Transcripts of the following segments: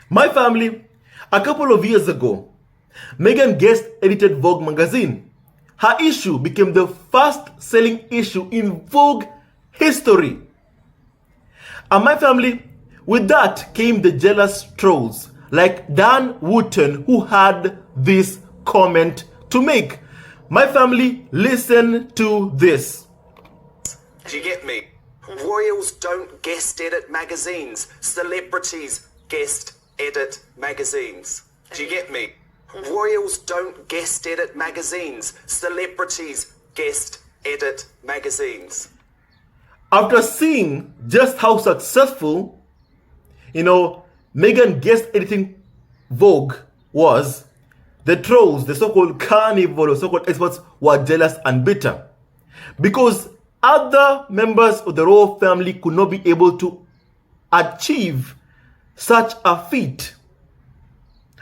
My family, a couple of years ago, Meghan guest edited Vogue magazine. Her issue became the first selling issue in Vogue history. And my family, with that came the jealous trolls like Dan Wooten, who had this comment to make. My family, listen to this. Do you get me? Royals don't guest edit magazines. Celebrities guest edit magazines. Do you get me? Royals don't guest edit magazines. Celebrities guest edit magazines. After seeing just how successful, Meghan guest editing Vogue was, the trolls, the so-called carnival or so-called experts were jealous and bitter because other members of the royal family could not be able to achieve such a feat.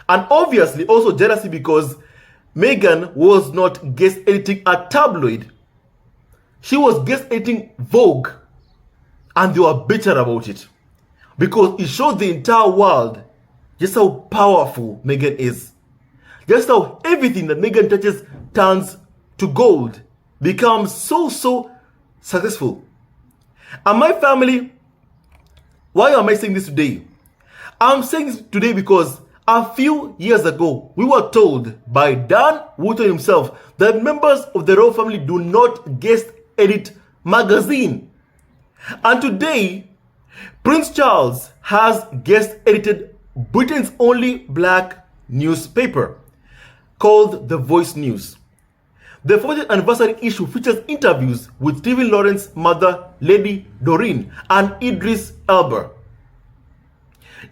And obviously also jealousy because Meghan was not guest editing a tabloid. She was guest editing Vogue, and they were bitter about it because it shows the entire world just how powerful Meghan is. Just how everything that Meghan touches turns to gold, becomes so successful. And my family, why am I saying this today? I'm saying this today because a few years ago, we were told by Dan Wooten himself that members of the royal family do not guest edit magazine. And today, Prince Charles has guest edited Britain's only black newspaper called The Voice News. The 40th anniversary issue features interviews with Stephen Lawrence's mother, Lady Doreen, and Idris Elba.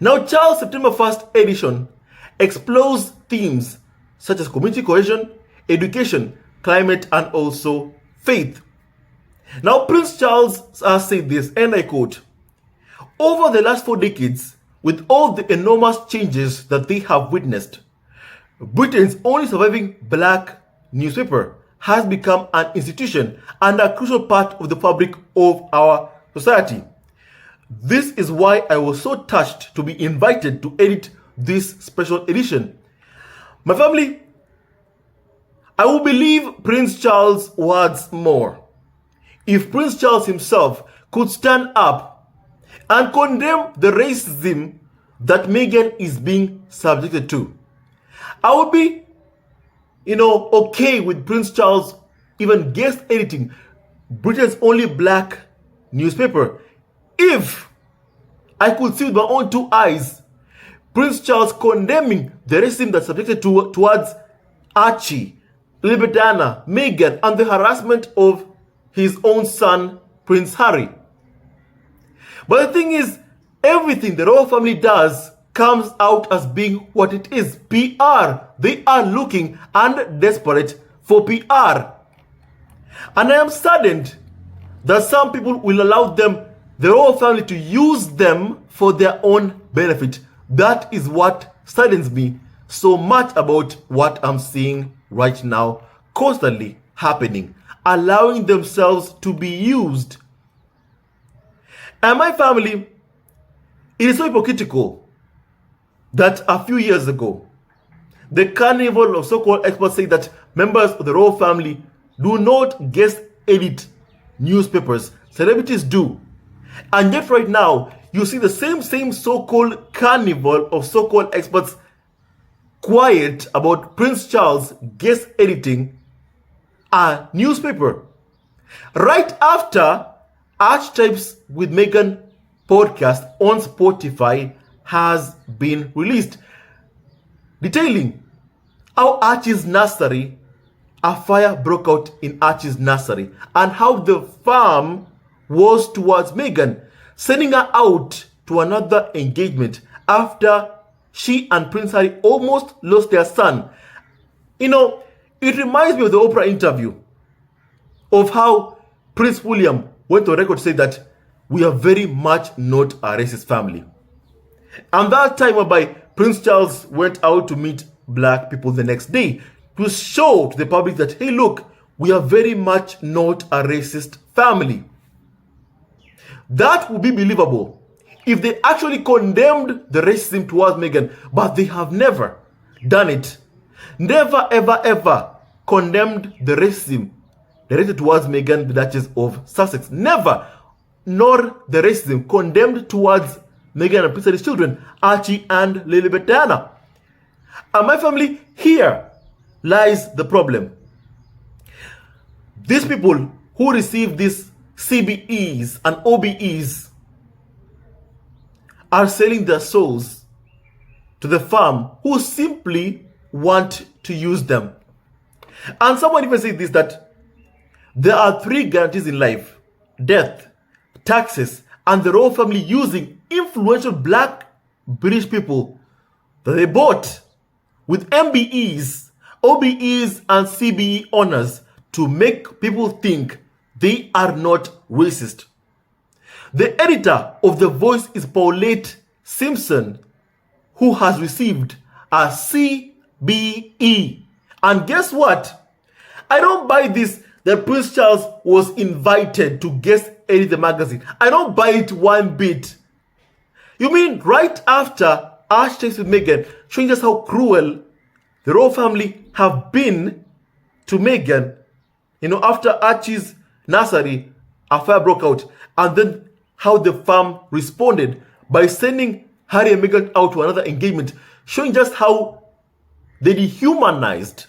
Now, Charles' September 1st edition explores themes such as community cohesion, education, climate, and also faith. Now, Prince Charles has said this, and I quote, "Over the last 4 decades, with all the enormous changes that they have witnessed, Britain's only surviving black newspaper has become an institution and a crucial part of the fabric of our society. This is why I was so touched to be invited to edit this special edition." My family, I will believe Prince Charles' words more if Prince Charles himself could stand up and condemn the racism that Meghan is being subjected to. I would be, okay with Prince Charles even guest editing Britain's only black newspaper if I could see with my own 2 eyes Prince Charles condemning the racism that's subjected towards Archie, Elizabeth Diana, Meghan, and the harassment of his own son, Prince Harry. But the thing is, everything the royal family does comes out as being what it is, PR. They are looking and desperate for PR. And I am saddened that some people will allow the royal family, to use them for their own benefit. That is what saddens me so much about what I'm seeing right now constantly happening, allowing themselves to be used. And my family, it is so hypocritical that a few years ago, the carnival of so-called experts say that members of the royal family do not guest edit newspapers. Celebrities do. And yet right now, you see the same so-called carnival of so-called experts quiet about Prince Charles guest editing a newspaper. Right after Archetypes with Meghan podcast on Spotify has been released, detailing how Archie's nursery, a fire broke out in Archie's nursery, and how the farm was towards Meghan, sending her out to another engagement after she and Prince Harry almost lost their son. It reminds me of the Oprah interview of how Prince William went on record to say that we are very much not a racist family. And that time whereby Prince Charles went out to meet black people the next day to show to the public that, hey, look, we are very much not a racist family. That would be believable if they actually condemned the racism towards Meghan, but they have never done it. Never, ever, ever condemned the racism directed towards Meghan, the Duchess of Sussex. Never. Nor the racism condemned towards Meghan and Prince Harry's children, Archie and Lilibet Diana. And my family, here lies the problem. These people who receive these CBEs and OBEs are selling their souls to the firm who simply want to use them. And someone even said this, that there are 3 guarantees in life: death, taxes, and the royal family using influential black British people that they bought with MBEs, OBEs, and CBE honors to make people think they are not racist. The editor of The Voice is Paulette Simpson, who has received a CBE. And guess what? I don't buy this that Prince Charles was invited to guest edit the magazine. I don't buy it one bit. You mean right after Archie takes with Meghan, showing just how cruel the royal family have been to Meghan, after Archie's nursery, a fire broke out, and then how the firm responded by sending Harry and Meghan out to another engagement, showing just how they dehumanized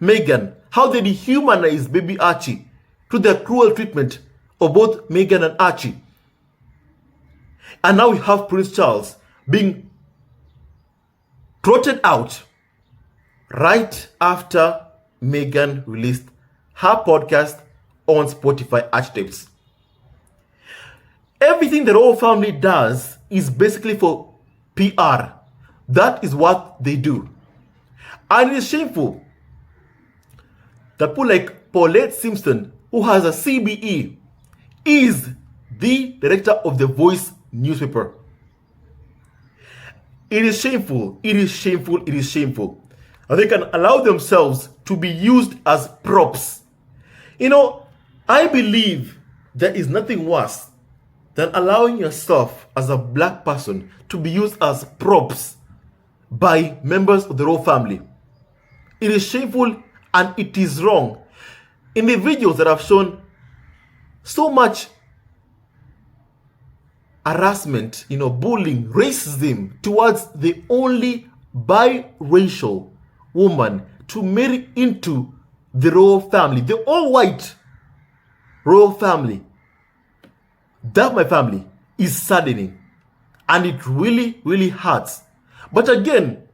Meghan, how they dehumanized baby Archie through their cruel treatment of both Meghan and Archie. And now we have Prince Charles being trotted out right after Meghan released her podcast on Spotify Archtapes. Everything the royal family does is basically for PR. That is what they do. And it is shameful that people like Paulette Simpson, who has a CBE, is the director of The Voice newspaper. It is shameful. It is shameful. It is shameful. And they can allow themselves to be used as props. I believe there is nothing worse than allowing yourself as a black person to be used as props by members of the royal family. It is shameful and it is wrong. In the videos that have shown so much harassment, bullying, racism towards the only biracial woman to marry into the royal family, the all-white royal family, that, my family, is saddening. And it really, really hurts. But again,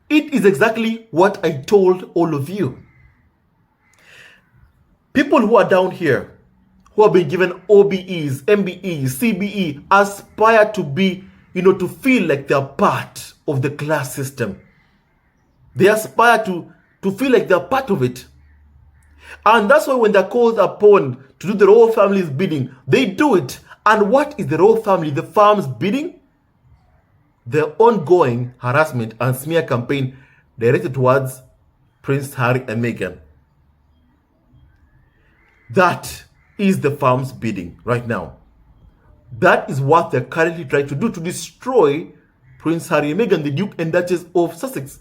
it is exactly what I told all of you. People who are down here, who have been given OBEs, MBEs, CBE, aspire to be, to feel like they're part of the class system. They aspire to feel like they're part of it. And that's why when they're called upon to do the royal family's bidding, they do it. And what is the royal family, the firm's bidding? The ongoing harassment and smear campaign directed towards Prince Harry and Meghan. That is the firm's bidding right now. That is what they're currently trying to do, to destroy Prince Harry and Meghan, the Duke and Duchess of Sussex.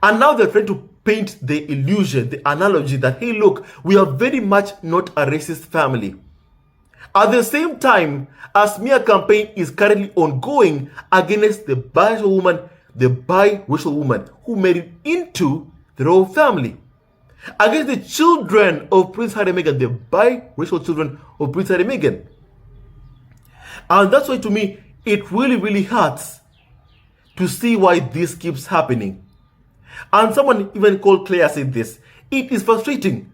And now they're trying to paint the illusion, the analogy that, hey, look, we are very much not a racist family. At the same time, a smear campaign is currently ongoing against the biracial woman who married into the royal family. Against the children of Prince Harry and Meghan, the biracial children of Prince Harry and Meghan. And that's why, to me, it really, really hurts to see why this keeps happening. And someone even called Claire said this: it is frustrating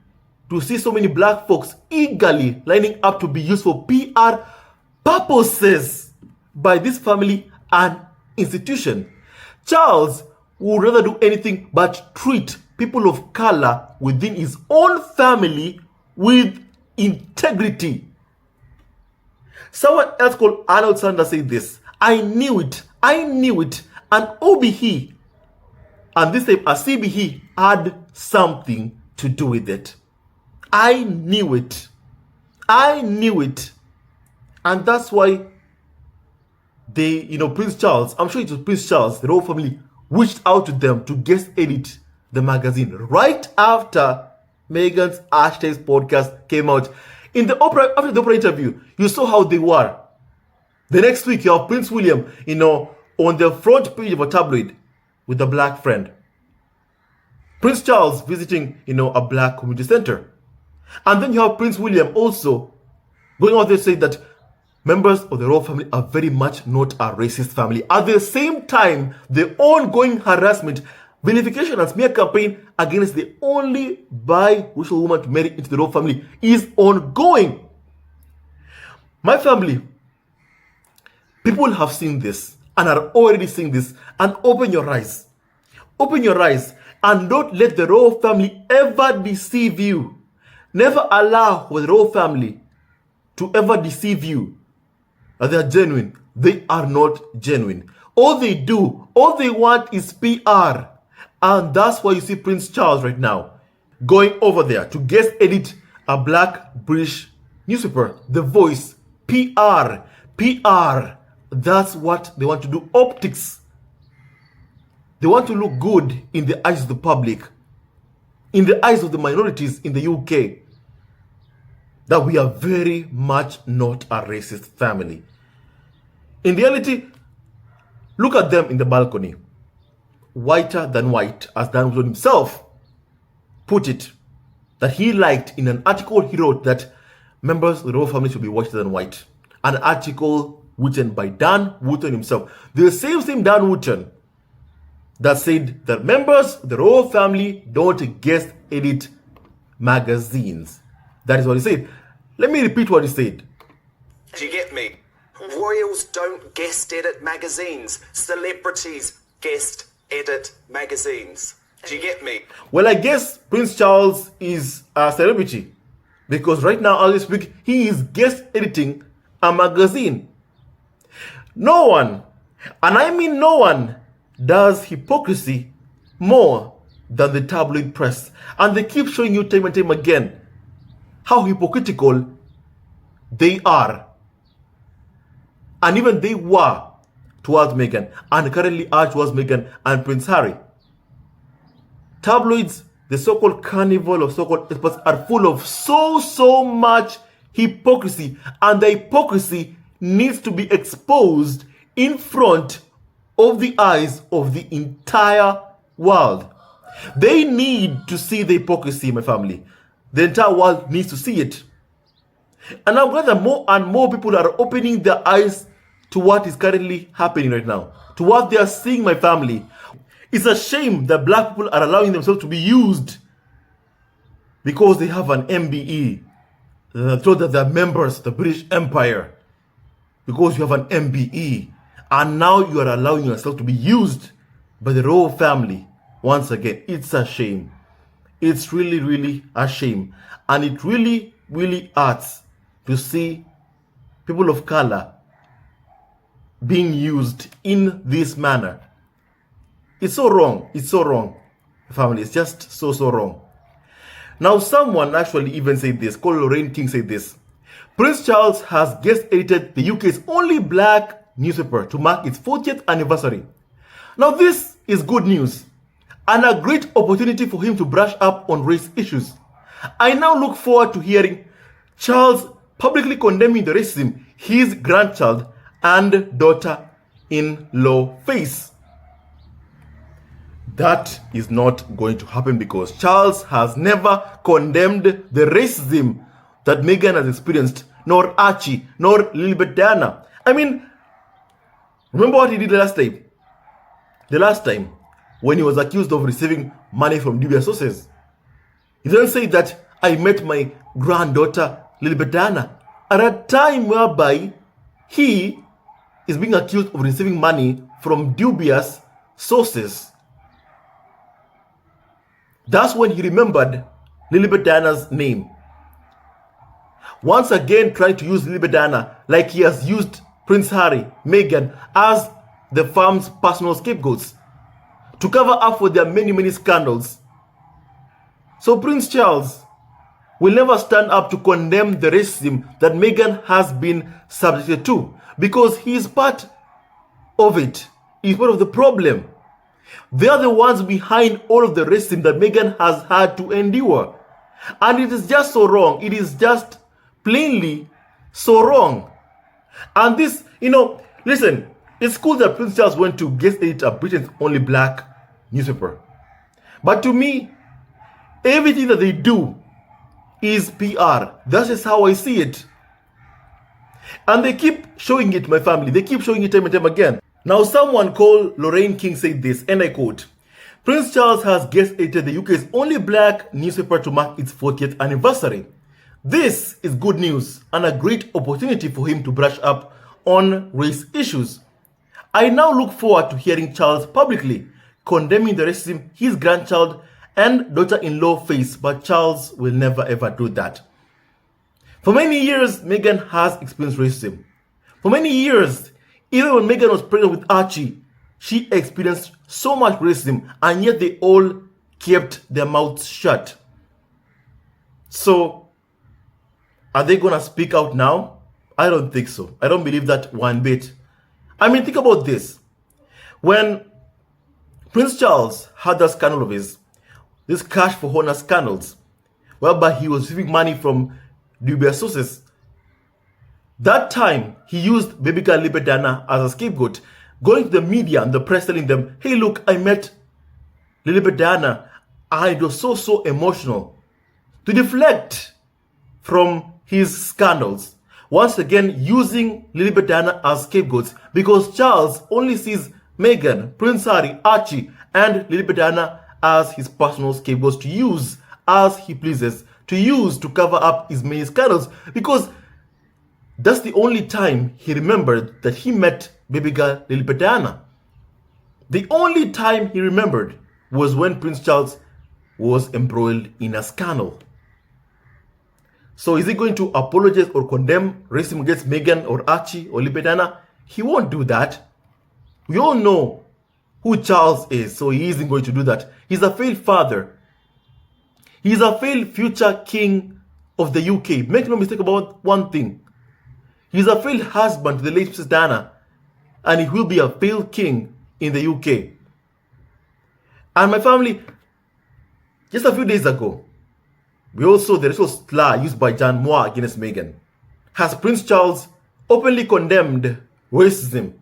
to see so many black folks eagerly lining up to be used for PR purposes by this family and institution. Charles would rather do anything but treat people of color within his own family with integrity. Someone else called Arnold Sanders said this: I knew it, and OBE, and this time a CBE, had something to do with it. I knew it. And that's why Prince Charles, I'm sure it was Prince Charles, the royal family reached out to them to guest edit the magazine right after Meghan's Hashtags podcast came out. After the Oprah interview, you saw how they were. The next week, you have Prince William, on the front page of a tabloid with a black friend. Prince Charles visiting, a black community center. And then you have Prince William also going out there saying that members of the royal family are very much not a racist family. At the same time, the ongoing harassment, vilification, and smear campaign against the only biracial woman to marry into the royal family is ongoing. My family, people have seen this and are already seeing this, and open your eyes. Open your eyes and don't let the royal family ever deceive you. Never allow the royal family to ever deceive you. They are genuine. They are not genuine. All they want is PR. And that's why you see Prince Charles right now going over there to guest edit a black British newspaper, The Voice. PR. That's what they want to do. Optics. They want to look good in the eyes of the public, in the eyes of the minorities in the UK, that we are very much not a racist family. In reality, look at them in the balcony. Whiter than white, as Dan Woodson himself put it, that he liked in an article he wrote that members of the royal family should be whiter than white. An article written by Dan Woodson himself. The same Dan Woodson that said that members of the royal family don't guest edit magazines. That is what he said. Let me repeat what he said. Do you get me? Royals don't guest edit magazines. Celebrities guest edit magazines. Do you get me? Well, I guess Prince Charles is a celebrity because right now, as we speak, he is guest editing a magazine. No one, and I mean no one, does hypocrisy more than the tabloid press. And they keep showing you time and time again how hypocritical they are. And even they were towards Meghan, and currently are towards Meghan and Prince Harry. Tabloids, the so-called carnival of so-called experts, are full of so much hypocrisy, and the hypocrisy needs to be exposed in front of the eyes of the entire world. They need to see the hypocrisy, my family. The entire world needs to see it. And I'm glad that more and more people are opening their eyes to what is currently happening right now, to what they are seeing, my family. It's a shame that black people are allowing themselves to be used because they have an MBE. They're told that they're members of the British Empire because you have an MBE. And now you are allowing yourself to be used by the royal family. Once again, it's a shame. It's really a shame. And it really hurts to see people of color being used in this manner. It's so wrong. It's so wrong, family. It's just so wrong. Now, someone actually even said this, called Lorraine King said this. Prince Charles has guest edited the UK's only black newspaper to mark its 40th anniversary. Now, this is good news and a great opportunity for him to brush up on race issues. I now look forward to hearing Charles publicly condemning the racism his grandchild and daughter-in-law face. That is not going to happen because Charles has never condemned the racism that Meghan has experienced, nor Archie, nor Lilibet Diana. I mean, remember what he did last time? The last time, when he was accused of receiving money from dubious sources. He then said that I met my granddaughter, Lilibet Diana, at a time whereby he is being accused of receiving money from dubious sources. That's when he remembered Lilibet Diana's name. Once again, trying to use Lilibet Diana like he has used Prince Harry, Meghan as the fam's personal scapegoats to cover up for their many scandals. So Prince Charles will never stand up to condemn the racism that Meghan has been subjected to because he is part of it is part of the problem. They are the ones behind all of the racism that Meghan has had to endure. And it is just so wrong. It is just plainly so wrong. And this, listen, it's cool that Prince Charles went to guest edit a Britain's only black newspaper. But to me, everything that they do is PR. That's just how I see it. And they keep showing it, my family. They keep showing it time and time again. Now, someone called Lorraine King said this, and I quote, Prince Charles has guest edited the UK's only black newspaper to mark its 40th anniversary. This is good news and a great opportunity for him to brush up on race issues. I now look forward to hearing Charles publicly condemning the racism his grandchild and daughter-in-law face, but Charles will never ever do that. For many years, Meghan has experienced racism. For many years, even when Meghan was pregnant with Archie, she experienced so much racism, and yet they all kept their mouths shut. So, are they going to speak out now? I don't think so. I don't believe that one bit. I mean, think about this. When Prince Charles had that scandal of his, this cash for honor scandals, whereby he was receiving money from dubious sources, that time he used baby girl Lilibet as a scapegoat, going to the media and the press telling them, hey look, I met Lilibet and it was so emotional, to deflect from his scandals. Once again, using Lilibet as scapegoats, because Charles only sees Meghan, Prince Harry, Archie, and Lilibet as his personal scapegoats to use as he pleases, to use to cover up his many scandals, because that's the only time he remembered that he met baby girl Lilibet. The only time he remembered was when Prince Charles was embroiled in a scandal. So is he going to apologize or condemn racism against Meghan or Archie or Lilibet? He won't do that. We all know who Charles is, so he isn't going to do that. He's a failed father. He's a failed future king of the UK. Make no mistake about one thing. He's a failed husband to the late Princess Diana, and he will be a failed king in the UK. And my family, just a few days ago, we all saw the racial slur used by Jan Moore against Meghan. Has Prince Charles openly condemned racism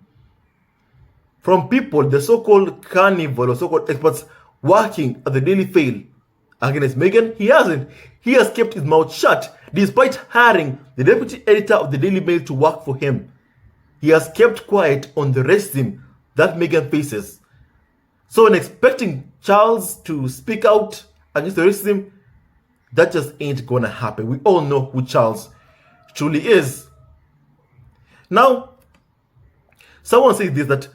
from people, the so-called carnival or so-called experts working at the Daily Mail against Meghan? He hasn't. He has kept his mouth shut despite hiring the deputy editor of the Daily Mail to work for him. He has kept quiet on the racism that Meghan faces. So in expecting Charles to speak out against the racism, that just ain't gonna happen. We all know who Charles truly is. Now, someone says this, that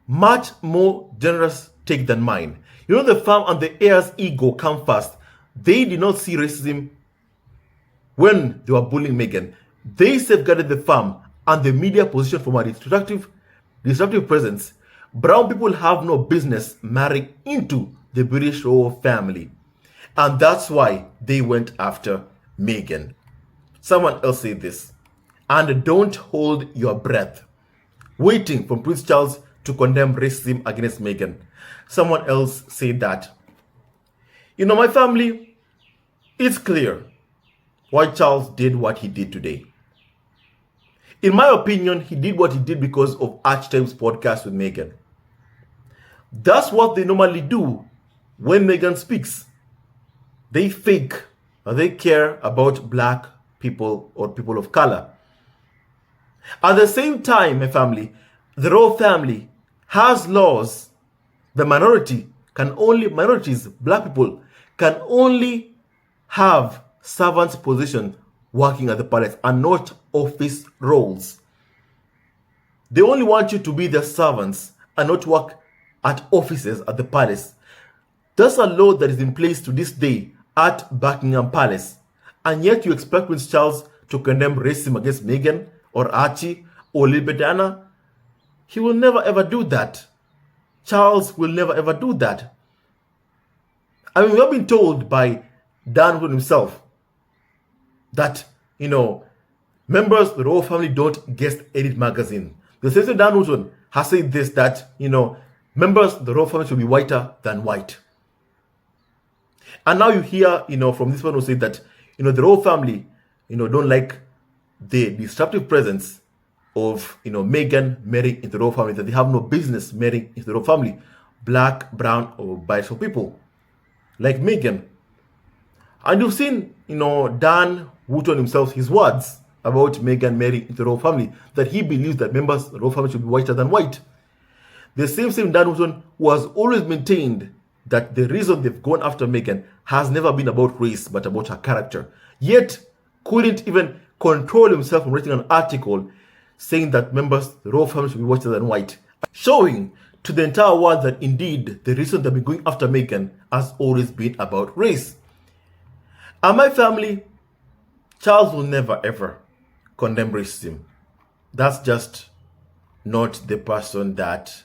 much more generous take than mine. You know, the farm and the heir's ego come first. They did not see racism when they were bullying Meghan. They safeguarded the farm and the media position from a disruptive presence. Brown people have no business marrying into the British royal family. And that's why they went after Meghan. Someone else said this. And don't hold your breath, waiting for Prince Charles to condemn racism against Meghan. Someone else said that. You know, my family, it's clear why Charles did what he did today. In my opinion, he did what he did because of Archtime's podcast with Meghan. That's what they normally do when Meghan speaks. They fake or they care about black people or people of color. At the same time, my family, the royal family has laws. The minorities, black people, can only have servants' position working at the palace and not office roles. They only want you to be their servants and not work at offices at the palace. That's a law that is in place to this day at Buckingham Palace. And yet you expect Prince Charles to condemn racism against Meghan or Archie or Lilibet? He will never ever do that. Charles will never ever do that. I mean, we have been told by Dan Wood himself that, members of the royal family don't guest edit magazine. The same Dan Wood has said this, that, members of the royal family should be whiter than white. And now you hear, from this one who said that, the royal family, don't like the disruptive presence of, Meghan marrying into the royal family, that they have no business marrying into the royal family, black, brown, or biracial people like Meghan. And you've seen, Dan Wooten himself, his words about Meghan marrying into the royal family, that he believes that members of the royal family should be whiter than white. The same Dan Wooten who has always maintained that the reason they've gone after Meghan has never been about race, but about her character. Yet, couldn't even control himself from writing an article saying that members of the royal family should be whiter than white, showing to the entire world that indeed the reason they've been going after Meghan has always been about race. And my family, Charles will never ever condemn racism. That's just not the person that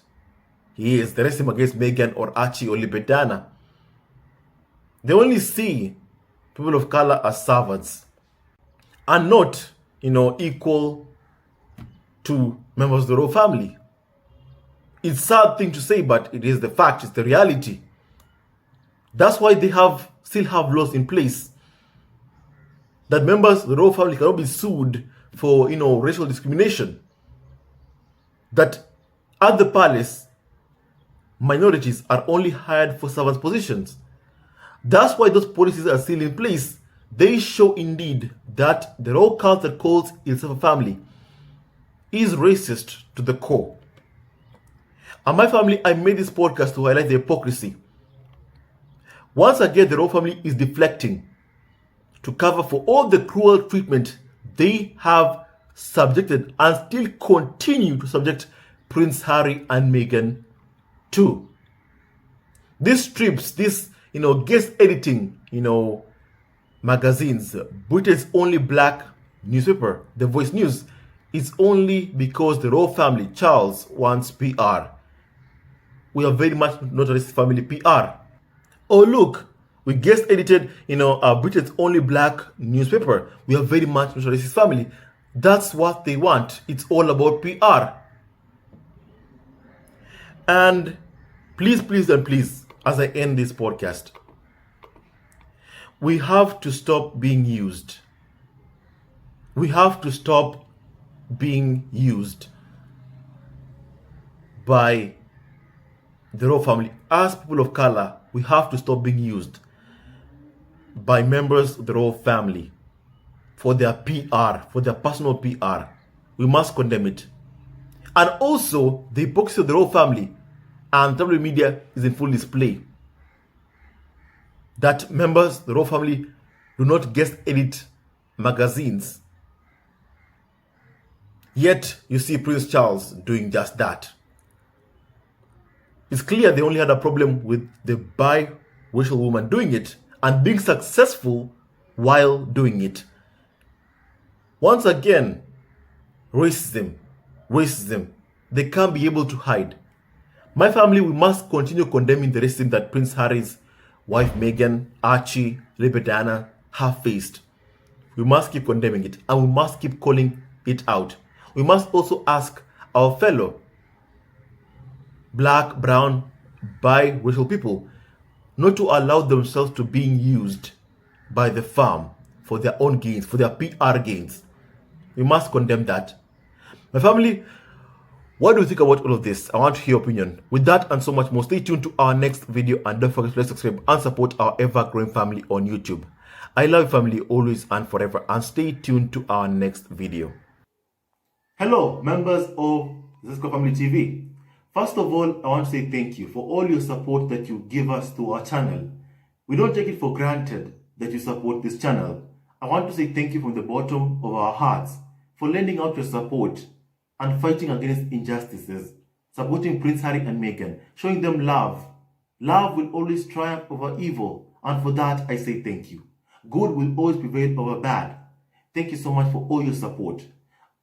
he is. The racism against Meghan or Archie or Libedana, they only see people of color as servants and not, equal to members of the royal family. It's a sad thing to say, but it is the fact, it's the reality. That's why they still have laws in place that members of the royal family cannot be sued for, racial discrimination. That at the palace, minorities are only hired for servant positions. That's why those policies are still in place. They show indeed that the royal council that calls itself a family is racist to the core. And my family, I made this podcast to highlight the hypocrisy. Once again, the royal family is deflecting to cover for all the cruel treatment they have subjected and still continue to subject Prince Harry and Meghan to. These strips, this, guest editing, magazines, Britain's only black newspaper, The Voice News, it's only because the royal family, Charles, wants PR. We are very much not a racist family PR. Oh look, we guest edited, Britain's only black newspaper. We are very much not a racist family. That's what they want. It's all about PR. And please, as I end this podcast, we have to stop being used. We have to stop being used by the royal family. As people of color, we have to stop being used by members of the royal family for their PR, for their personal PR. We must condemn it. And also, the hypocrisy of the royal family and W media is in full display. That members of the royal family do not guest edit magazines. Yet, you see Prince Charles doing just that. It's clear they only had a problem with the biracial woman doing it and being successful while doing it. Once again, racism, they can't be able to hide. My family, we must continue condemning the racism that Prince Harry's wife Meghan, Archie, Libedana have faced. We must keep condemning it and we must keep calling it out. We must also ask our fellow black, brown, biracial people not to allow themselves to being used by the firm for their own gains, for their PR gains. We must condemn that. My family, what do you think about all of this? I want to hear your opinion. With that and so much more, stay tuned to our next video and don't forget to subscribe and support our ever-growing family on YouTube. I love you, family, always and forever, and stay tuned to our next video. Hello, members of Zesco Family TV. First of all, I want to say thank you for all your support that you give us to our channel. We don't take it for granted that you support this channel. I want to say thank you from the bottom of our hearts for lending out your support and fighting against injustices, supporting Prince Harry and Meghan, showing them love. Love will always triumph over evil, and for that I say thank you. Good will always prevail over bad. Thank you so much for all your support.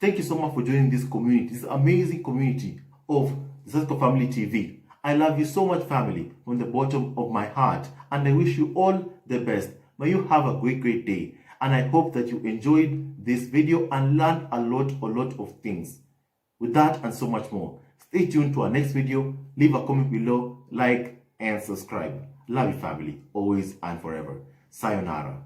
Thank you so much for joining this community, this amazing community of Zesco Family TV. I love you so much, family, from the bottom of my heart, and I wish you all the best. May you have a great day, and I hope that you enjoyed this video and learned a lot of things. With that and so much more, Stay tuned to our next video. Leave a comment below, like, and subscribe. Love you, family, always and forever. Sayonara.